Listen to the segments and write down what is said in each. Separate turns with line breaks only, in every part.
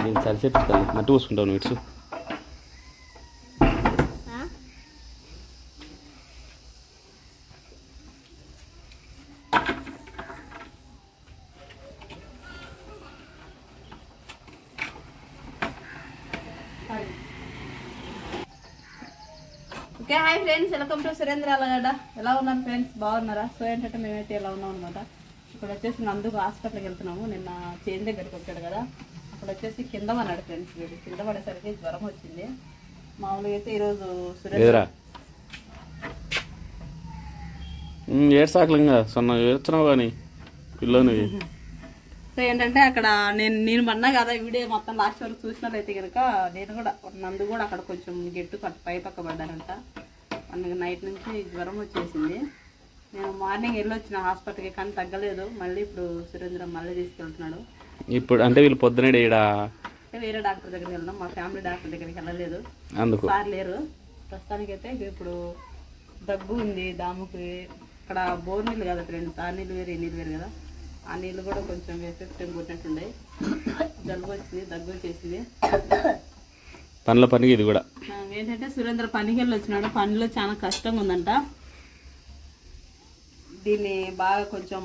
నేను చలి చెప్తాను మట్టి పోసుకుంటావు నువ్వు it's
okay hi friends, welcome to Surendra Allagadda. ఎలా ఉన్నారు ఫ్రెండ్స్, బాగున్నారా? సో ఏంటంటే మేమైతే ఎలా ఉన్నాం అనమాట. ఇక్కడ వచ్చేసి నందుకు హాస్పిటల్కి వెళ్తున్నాము. నిన్న చేను దగ్గరికి వచ్చాడు కదా, అక్కడ వచ్చేసి కింద పన్నాడు ఫ్రెండ్స్. వీడు కింద పడేసరికి జ్వరం వచ్చింది. మామూలుగా అయితే ఈరోజు సురేంద్ర
ఏడ్సాకలింగా సొన్న ఏడ్చినావు కానీ పిల్లని.
సో ఏంటంటే అక్కడ నేను పన్నా కదా, వీడియో మొత్తం లాస్ట్ వరకు చూసినట్లయితే కనుక నేను కూడా నందు కూడా అక్కడ కొంచెం గెట్టు పై పక్క పడ్డానంట. మనకి నైట్ నుంచి జ్వరం వచ్చేసింది. నేను మార్నింగ్ వెళ్ళొచ్చిన హాస్పిటల్కి, కానీ తగ్గలేదు. మళ్ళీ ఇప్పుడు సురేంద్ర మళ్ళీ తీసుకెళ్తున్నాడు.
ఇప్పుడు అంటే వీళ్ళు పొద్దునే
వేరే డాక్టర్ దగ్గరికి వెళ్ళినాం, మా ఫ్యామిలీ డాక్టర్ దగ్గరికి వెళ్ళలేదు,
అందుకు
సార్ లేరు ప్రస్తుతానికైతే. ఇప్పుడు దగ్గు ఉంది దాముకి. అక్కడ బోర్ నీళ్ళు కదా ఫ్రెండ్స్, ఆ నీళ్ళు వేరు ఈ నీళ్ళు వేరు కదా. ఆ నీళ్ళు కూడా కొంచెం ఎఫెక్ట్ కొట్టినట్టుండే, జలుబు వచ్చింది, దగ్గు వచ్చేసింది.
పనుల పనికి ఇది కూడా
ఏంటంటే సురేంద్ర పనికి వెళ్ళి వచ్చినాడు. పనిలో చాలా కష్టంగా ఉందంట. దీన్ని బాగా కొంచెం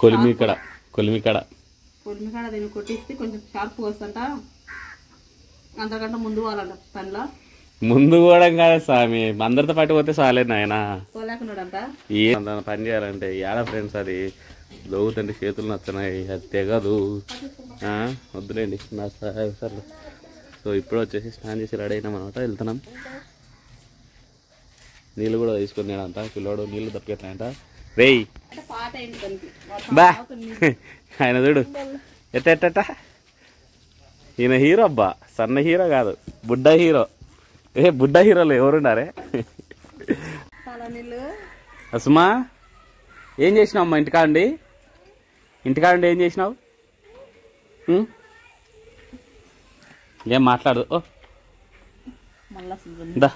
కొలిమికడ
దీన్ని కొట్టిస్తే కొంచెం షార్ప్ వస్తుంట. అంతకంటే ముందు వాళ్ళంట పనిలో
ముందు కూడా కాదు స్వామి, అందరితో పాటు పోతే చాలేదు నాయన.
పోలేకున్నాడంట.
ఏ పని చేయాలంటే ఏడ ఫ్రెండ్స్, అది లోగుతంటే చేతులు నచ్చనాయి, అది తెగదు. వద్దులేండి నా సార్. సో ఇప్పుడు వచ్చేసి స్నానం చేసి రెడీ అయినాం అనమాట, వెళ్తున్నాం. నీళ్ళు కూడా తీసుకుని అంట పిల్లోడు, నీళ్ళు దప్పికెత్తాయంట. రేయ్ బా ఆయన చూడు ఎట్ట ఈయన హీరో అబ్బా, సన్న హీరో కాదు, బుడ్డ హీరో. బుడ్డ హీరోలు ఎవరున్నారే? అసుమా ఏం చేసినావు అమ్మా? ఇంటికాండి ఏం చేసినావు? ఏం మాట్లాడదు. ఓ దా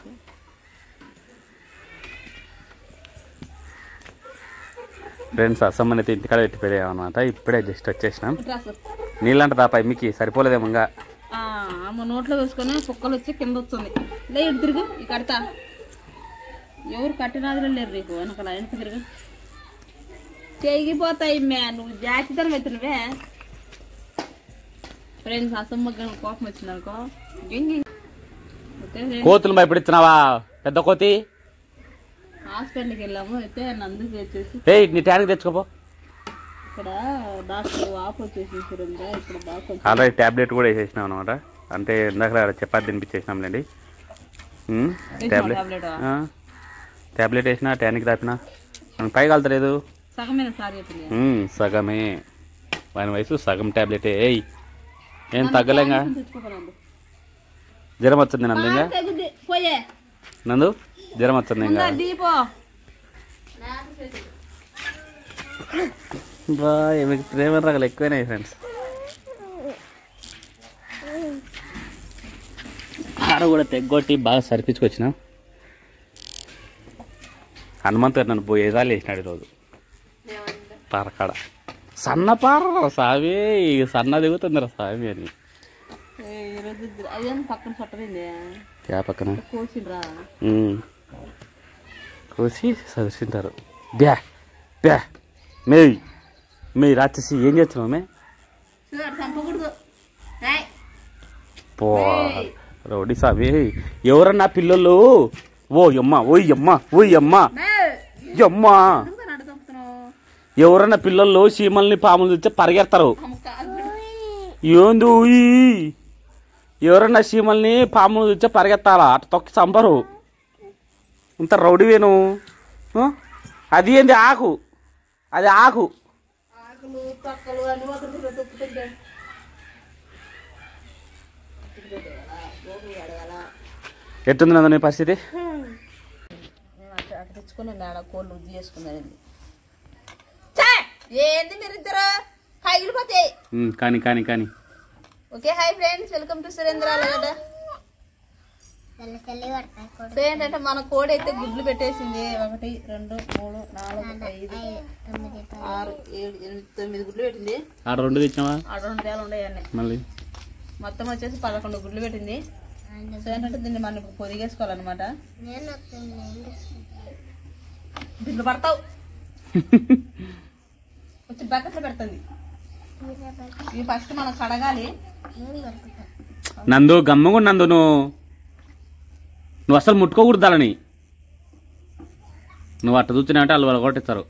ఫ్రెండ్స్, అసమ్మని అయితే ఇంటికాడ పెట్టిపోయామన్నమాట. ఇప్పుడే జస్ట్ వచ్చేసినాం. నీళ్ళంట దాపా మీకు సరిపోలేదేమో. ఇంకా
నోట్లో వేసుకొని కుక్కలు వచ్చి కింద వస్తుంది. లే ఇటు తిరుగు, ఈ కడతా. ఎవరు కట్టినాదులు లేరు రేపు వెనకాల. వెనక తిరుగు, చేగిపోతాయి. నువ్వు జాతితరం ఎత్తునవే ఫ్రెండ్స్. అసమ్మ కోపం వచ్చిందనుకో.
కోతులు భయపడిస్తున్నావా? పెద్ద కోతి.
హాస్పిటల్కి వెళ్ళాము. అయితే నందుకు వచ్చేసి
నీ ట్యానికి తెచ్చుకోపో.
ఇక్కడ డాక్టర్ ఆఫ్ వచ్చేసి ఇక్కడ బాగా
ఆల్రెడీ టాబ్లెట్ కూడా వేసేసినాం అనమాట. అంటే ఇందాక చపాతి తినిపించేసినాంలేండి. టాబ్లెట్ వేసినా, ట్యానికి తాపినా మనకు పై కలతలేదు. సగమే వాని వయసు సగం టాబ్లెటే. ఏం తగ్గలేంగా. జ్వరం వచ్చింది నందు. ఇంకా నందు జ్వరం వచ్చింది. ఇంకా బా మీకు ప్రేమ రకాలు ఎక్కువైనాయి ఫ్రెండ్స్. ఆడ కూడా తెగ్గొట్టి బాగా సరిపించుకొచ్చిన. హనుమంతు గారు నన్ను పోయేదాలు వేసినాడు ఈరోజు పారకాడ. సన్న పార సామి, సన్న దిగుతుందిరా సామి అని. పక్కన కోసి చదివింటారు. బ్యా బ్యా మే రాచేసి ఏం చేస్తున్నావు? మే పో రౌడీ సామి. ఎవరన్నా పిల్లలు ఓ యమ్మా ఎవరన్నా పిల్లలు చీమల్ని పాములు తెచ్చే పరిగెడతారు. ఏంది ఎవరన్నా చీమల్ని పాములు తెచ్చే పరిగెత్తాలా? అటు తొక్కి చంపరు. ఇంత రౌడీవేను. అది ఏంది ఆకు, అది ఆకు. ఎట్టుంది నందు పరిస్థితి?
తెచ్చుకుని కోళ్ళు ఉద్ది చేసుకున్నాను. ఏంది మీరిద్దరు పగిలిపోతాయి.
కానీ
okay hi friends, welcome to Surendra Allagadda. ఏంటంటే మన కోడి అయితే గుడ్లు పెట్టేసింది. 1 2 3 4 5 6 7 8 9 గుడ్లు పెట్టింది.
2 తెచ్చినావా?
2 తేలు ఉండేవన్నీ.
మళ్ళీ
మొత్తం వచ్చేసి 11 గుడ్లు పెట్టింది. సో ఏంటంటే దీన్ని మనం ఇప్పుడు పొదిగేసుకోవాలన్నమాట. దీంట్లో పడతావు వచ్చి బకెట్లో పెడుతుంది. ఇవి ఫస్ట్ మనం కడగాలి.
నందు గమ్మగా నందు నువ్వు అసలు ముట్టుకోకూడదాలని నువ్వు అట్ట చూస్తున్నావంటే వాళ్ళు కొట్టిస్తారు.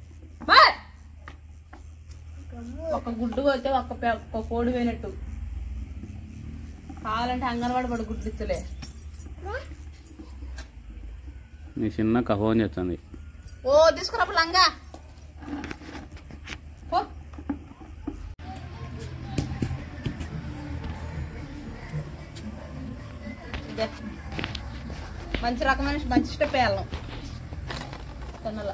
ఒక గుడ్డు పోతే ఒక్క కోడి పోయినట్టు. కావాలంటే అంగన్వాడి పడి గుడ్డు ఇచ్చలే.
నీ చిన్న ఫోన్ చేస్తుంది.
ఓ తీసుకురాపు లంగా పో. మంచి రకమైన మంచి స్టెప్ వేయాలి కొన్నల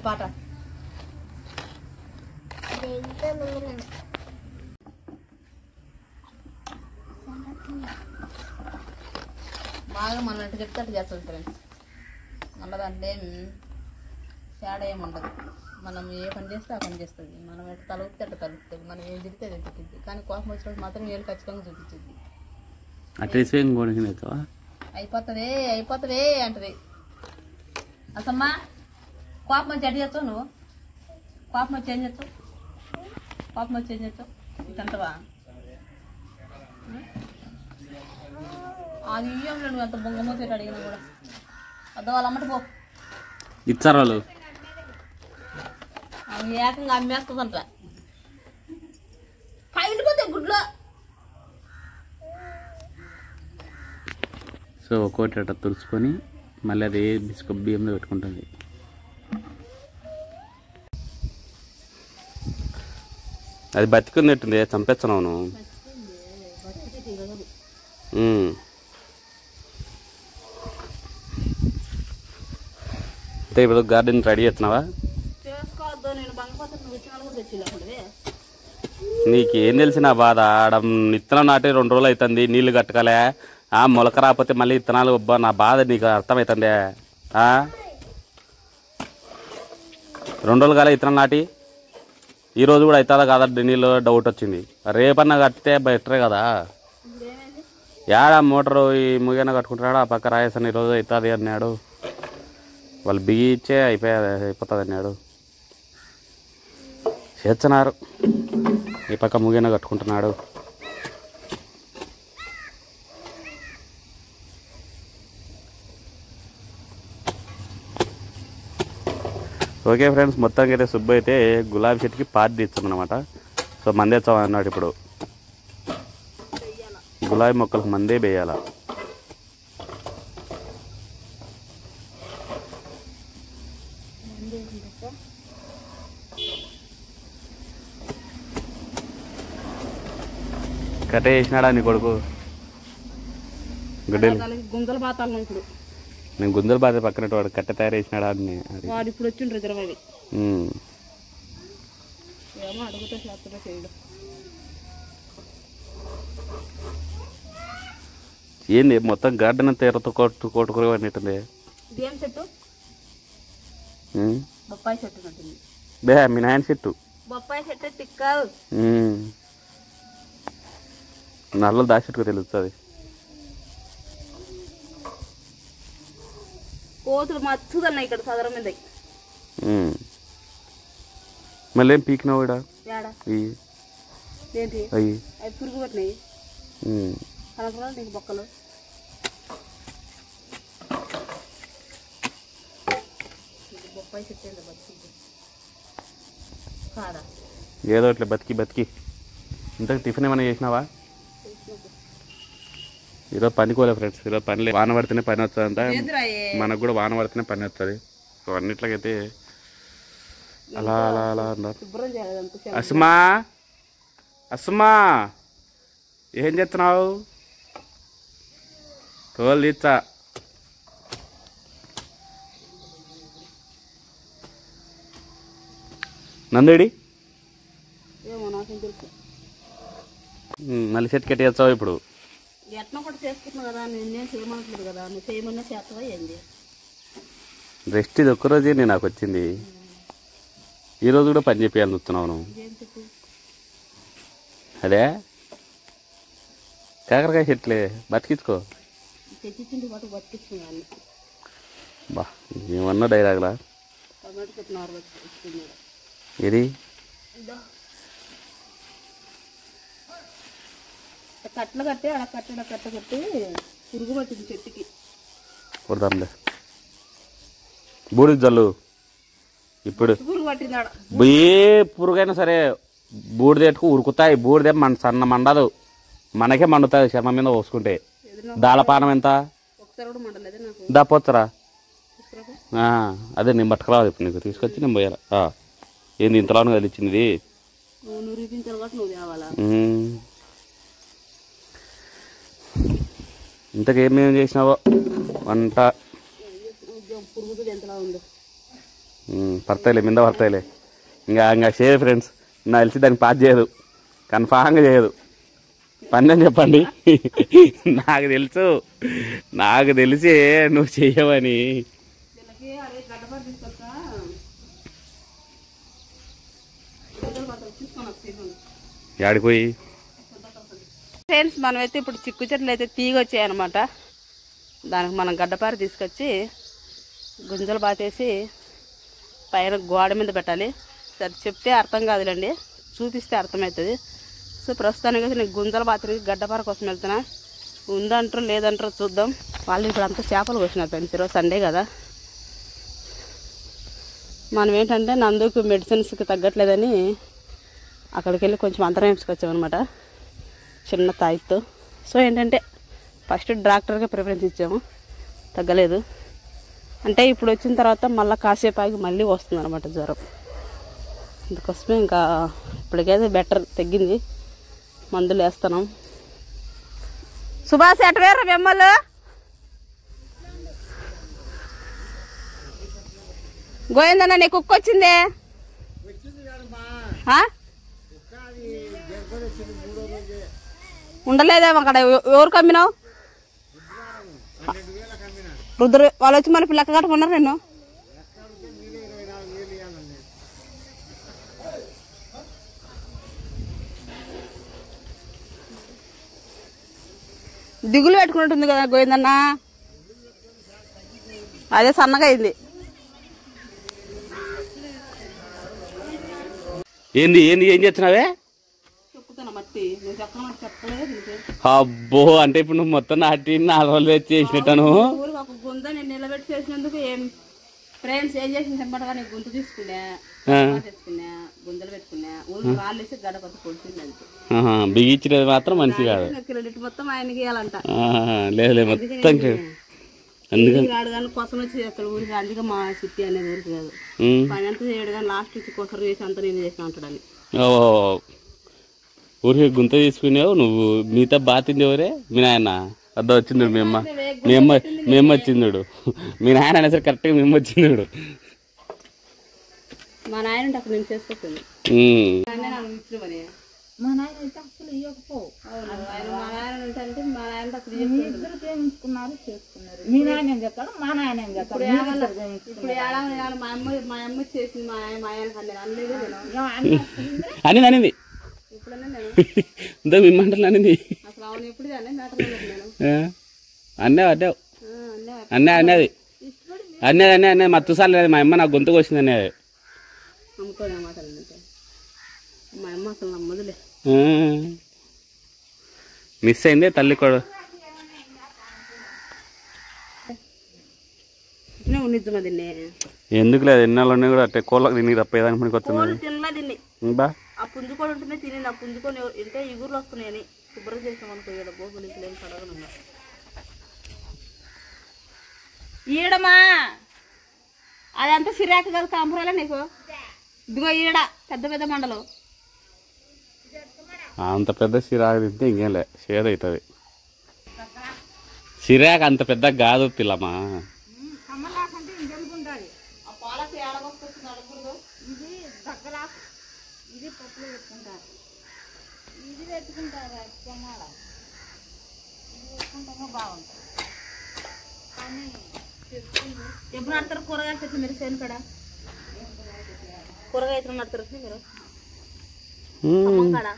పాట. బాగా మన చెప్తే అట్టు చేస్తుంది ఫ్రెండ్స్. మళ్ళీ దాంట్లో ఏం తేడా ఏమి ఉండదు. మనం ఏ పని చేస్తే ఆ పని చేస్తుంది. మనం ఎట్లా తలుపుతే అట్లా తలుపుతుంది. మనం ఏం తిరిగితే అది తిరుగుతుంది. కానీ కోపం వచ్చినప్పుడు మాత్రం ఏళ్ళు ఖచ్చితంగా చూపించింది. అయిపోతుంది అయిపోతుంది అంటది. అసమ్మా కోపం వచ్చి ఎట్టు చేస్తావు నువ్వు? కోపం వచ్చి ఏం చేస్తావు? కోపం వచ్చి ఏం చేస్తావు? ఇటంటవా అది ఇయ్యం. నువ్వు ఎంత బొంగమూత అడిగినా కూడా అద్ద వాళ్ళు అమ్మటి పో
ఇచ్చారు వాళ్ళు.
అవి ఏకంగా అమ్మేస్తుందంట. పైండిపోతే గుడ్లో.
సో ఒక్కోటి అట్లా తుడుచుకొని మళ్ళీ అది బిస్కట్ బియ్యంలో పెట్టుకుంటుంది. అది బతికుందిట్టుంది. చంపేస్తున్నావు నువ్వు. అంటే ఇప్పుడు గార్డెన్ రెడీ చేస్తున్నావా? నీకేం తెలిసి నా బాధ. ఆడ విత్తనం నాటి 2 రోజులు అవుతుంది. నీళ్లు కట్టకలే మొలక రాకపోతే మళ్ళీ విత్తనాలు ఒబ్బా. నా బాధ నీకు అర్థమవుతుంది. 2 రోజులు కాలే విత్తనం నాటి. ఈరోజు కూడా అవుతుందా కాదా నీళ్ళు డౌట్ వచ్చింది. రేపన్నా కట్టితే బెటరే కదా. యాడా మోటారు ఈ ముగిన కట్టుకుంటున్నాడు. ఆ పక్క రాయేసాను ఈరోజు అవుతుంది అన్నాడు. వాళ్ళు బిగిచ్చే అయిపోతుంది అన్నాడు. చేస్తున్నారు. ఈ పక్క ముగిన కట్టుకుంటున్నాడు. ఓకే ఫ్రెండ్స్, మొత్తానికి అయితే సుబ్బు అయితే గులాబీ చెట్టుకి పాతి తీస్తామన్నమాట. సో మందే అన్నాడు. ఇప్పుడు గులాబీ మొక్కలకు మందే వేయాల. కట్టే వేసినాడా నీ కొడుకు?
గుంజల బాతాలను ఇప్పుడు
నేను గుంజల బాధ పక్కన వాడు కట్టె తయారు చేసినాడా అని
వాడు ఇప్పుడు వచ్చిండ్రు ఇద్దరు. ఏమో అడుగుతా చేస్తున్నా చేయడం.
ఏంది మొత్తం గార్డెన్ అంతా ఎర్రతో కొట్టుకునేట్టుంది.
ఇదేం చెట్టు? బొప్పాయి చెట్టు ఉంటుంది.
బే మీ నాయన చెట్టు.
బొప్పాయి చెట్టు తిక్కావు.
నల్లలు దాచెట్టుకు తెలుస్తుంది.
కోతులు మచ్చుదన్నాయి ఇక్కడ సదరం మీద.
మళ్ళీ ఏం పీకినావు ఇక్కడ?
ఏంటి అవి పురుగు పట్టినాయి. కనపడా నీకు బొక్కలు? బొప్పాయి చెట్టు బతికి కాదా?
ఏదో ఇట్లా బతికి ఇంతకు టిఫిన్ ఏమైనా చేసినావా? ఈరోజు పనికోలే ఫ్రెండ్స్. ఈరోజు పని లేదు. వాన పడితేనే పని వస్తుందంట. మనకు కూడా వాన పడితేనే పని వస్తుంది. సో అన్నిట్లకైతే అలా అలా అలా అన్నారు. అస్మా ఏం చేస్తున్నావు? తోలు తీచ్చా. నందేడి మళ్ళీ సెట్ కట్టేస్తావు ఇప్పుడు?
ఎట్లా కూడా చేసుకుంటున్నావు కదా. నేనేం చేయమనట్లేదు కదా. నువ్వు చేయమన్నా చేస్తావా ఏంది?
రెస్ట్ ఇది ఒక్కరోజే నేను నాకు వచ్చింది. ఈరోజు కూడా పని చెప్పేయాలని చూస్తున్నావు నువ్వు. అదే కాకరకాయ చెట్లే బతికించుకో.
తెచ్చిచ్చింటి పాటు బతికించుకున్నాను.
బా ఏమన్నా డైలాగులా.
టమాటో చెట్టు నారు బతికిస్తున్నాడు.
ఇది
కట్టలు కట్టి అక్కడ కట్ట కట్టి పురుగు పట్టింది చెట్టుకి.
కొడదాంలే బూడిద జల్లు. ఇప్పుడు
పురుగు పట్టిందాడ.
ఏ పురుగైనా సరే బూడిద ఎట్టుకు ఉరుకుతాయి. బూడిదే మన సన్న మండదు, మనకే మండుతుంది శర్మ మీద పోసుకుంటే. దాలపానం ఎంత
ఒకసారి కూడా మండలేదు నాకు.
దాపోచ్చరా అదే నేను పట్టుకురావాలి ఇప్పుడు నీకు తీసుకొచ్చి నేను పోయాలి. ఏంది ఇంతలోనూ కలిచింది. ఇంతకేమేమి చేసినావో వంట. పడతాయిలే మింద పడతాయిలే. ఇంకా చేయదు ఫ్రెండ్స్. నాకు తెలిసి దానికి పాస్ చేయదు, కన్ఫామ్గా చేయదు. పని అని చెప్పండి. నాకు తెలిసి నువ్వు చెయ్యవని. ఆడిపోయి
ఫ్రెండ్స్ మనమైతే ఇప్పుడు చిక్కు చెట్లు అయితే తీగ వచ్చాయి అనమాట. దానికి మనం గడ్డపార తీసుకొచ్చి గుంజలు బాతేసి పైన గోడ మీద పెట్టాలి. సరే చెప్తే అర్థం కాదులేండి, చూపిస్తే అర్థమవుతుంది. సో ప్రస్తుతానికి నేను గుంజలు బాతరికి గడ్డపార కోసం వెళ్తున్నా. ఉందంటారు లేదంటారు చూద్దాం. వాళ్ళు ఇప్పుడు అంతా చేపలు కోసినారు ఫ్రెండ్స్. ఈరోజు సండే కదా. మనం ఏంటంటే నందుకు మెడిసిన్స్కి తగ్గట్లేదని అక్కడికి వెళ్ళి కొంచెం అంతరం వేసుకొచ్చామన్నమాట చిన్న తాయితో. సో ఏంటంటే ఫస్ట్ డాక్టర్గా ప్రిఫరెన్స్ ఇచ్చాము, తగ్గలేదు అంటే ఇప్పుడు వచ్చిన తర్వాత మళ్ళీ కాసేపు ఆగి మళ్ళీ వస్తుంది అనమాట జ్వరం. అందుకోసమే ఇంకా ఇప్పటికైతే బెటర్, తగ్గింది, మందులు వేస్తున్నాం. సుభాష్ ఎటవేరు మిమ్మల్ని గోవిందన్న నీ కుక్క వచ్చిందే. ఉండలేదేమో అక్కడ. ఎవరు కమ్మినావు? రుద్ర వాళ్ళు వచ్చి మన పిల్లక్క కట్టుకున్నారు. నేను దిగులు పెట్టుకున్నట్టుంది కదా గోవిందన్న. అదే సన్నగా అయింది.
ఏంది ఏంది ఏం చేస్తున్నావే? అబ్బో అంటే ఇప్పుడు నువ్వు మొత్తం నాటి 4 రోజులు తెచ్చి చేసినట్టాను.
గుంత నేను నిలబెట్టి చేసినందుకు ఏం ఫ్రెండ్స్ ఏం చేసిన చెప్పగా నేను గుంత తీసుకున్నా, తెచ్చుకున్నా, గుంతలు పెట్టుకున్నా, ఊరికి రాళ్ళు వేసి గడపతి పొడిచింది అంతే.
బిగించినది మాత్రం మనిషి కాదు.
క్రెడిట్ మొత్తం ఆయనకి ఇవ్వాలంట.
లేదు మొత్తం
అందుకని రాడు కానీ కోసం వచ్చి చేస్తాడు ఊరికి. అందుకే మా సిట్టి అనేది ఊరికి కాదు. పని అంతా చేయడు కానీ లాస్ట్ వచ్చి కొసరు చేసి అంతా నేను చేసిన అంటాడని. ఊరికి
గుంత తీసుకునేవు నువ్వు. మిగతా బాతింది ఎవరే? మీ నాయన వద్ద వచ్చిండు. మీ అమ్మ వచ్చిండు. మీ నాయన అనేసరికి కరెక్ట్గా మేము వచ్చిండు.
మా నాయన అక్కడ నేను చేసుకుంటుంది. మా నాయన అయితే అసలు ఇవ్వకపో. మా నాయన అంటే మా నాయన అసలు ఇద్దరు ప్రేమించుకున్నారు, చేసుకున్నారు. మీ నాయన చెప్తాడు, మా నాయన చెప్తాడు. ఇప్పుడు మా అమ్మ చేసింది మా ఆయనకు
అని అనింది. ఇంత మిమ్మంటలు అనింది.
అసలు అవును ఎప్పుడు
అన్నే అడ్డావు అన్నది అన్నది మత్తుసార్లు లేదు. మా అమ్మ నాకు గొంతుకు వచ్చింది అనేది.
అమ్ముకోనే మాట మా అమ్మ అసలు నమ్మదులే.
మిస్ అయింది తల్లి కూడా. ఎందుకు లేదు ఎన్నాళ్ళు కూడా అట్టే కోళ్ళకి తిని తప్పేదానికి మనకి వస్తుంది.
తినలే తిని ఆ పుంజుకోడు ఉంటేనే తిని. ఆ పుంజుకొని అంటే ఇగురులు వస్తున్నాయని శుభ్రం చేసామనుకోయాడు. బోగులు లేని పడగనున్నా ఈడమా అదంతా సిరాకు కదా కాంపురాలే నీకు. ఇదిగో ఈడ పెద్ద పెద్ద మండలు.
అంత పెద్ద సిరాకు తింటే ఇంకేం లే షేర్ అవుతుంది. సిరాకు అంత పెద్ద కాదు పిల్లమ్మా.
ఎప్పుడు నడతారు కూరగాయలు చెట్లు మీరు చేను కాడ? కూరగాయ నడతారు మీరు కాడ?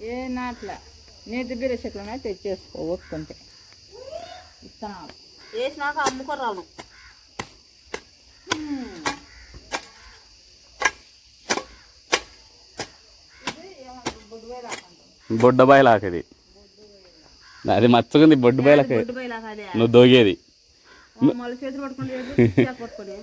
ఏ నాట్లా నేతి బీర చెట్లనే తెచ్చేసుకో ఒప్పుకుంటే ఇత్తనాలు
వేసినాక అమ్ముకోరాను.
బొడ్డబాయిలాక ఇది, అది మచ్చగుంది బొడ్డుబాయిలాక.
బొడ్డు బయలాక అదే
నువ్వు దోగేది
మళ్ళీ చేతులు పట్టుకుంటే పట్టుకొని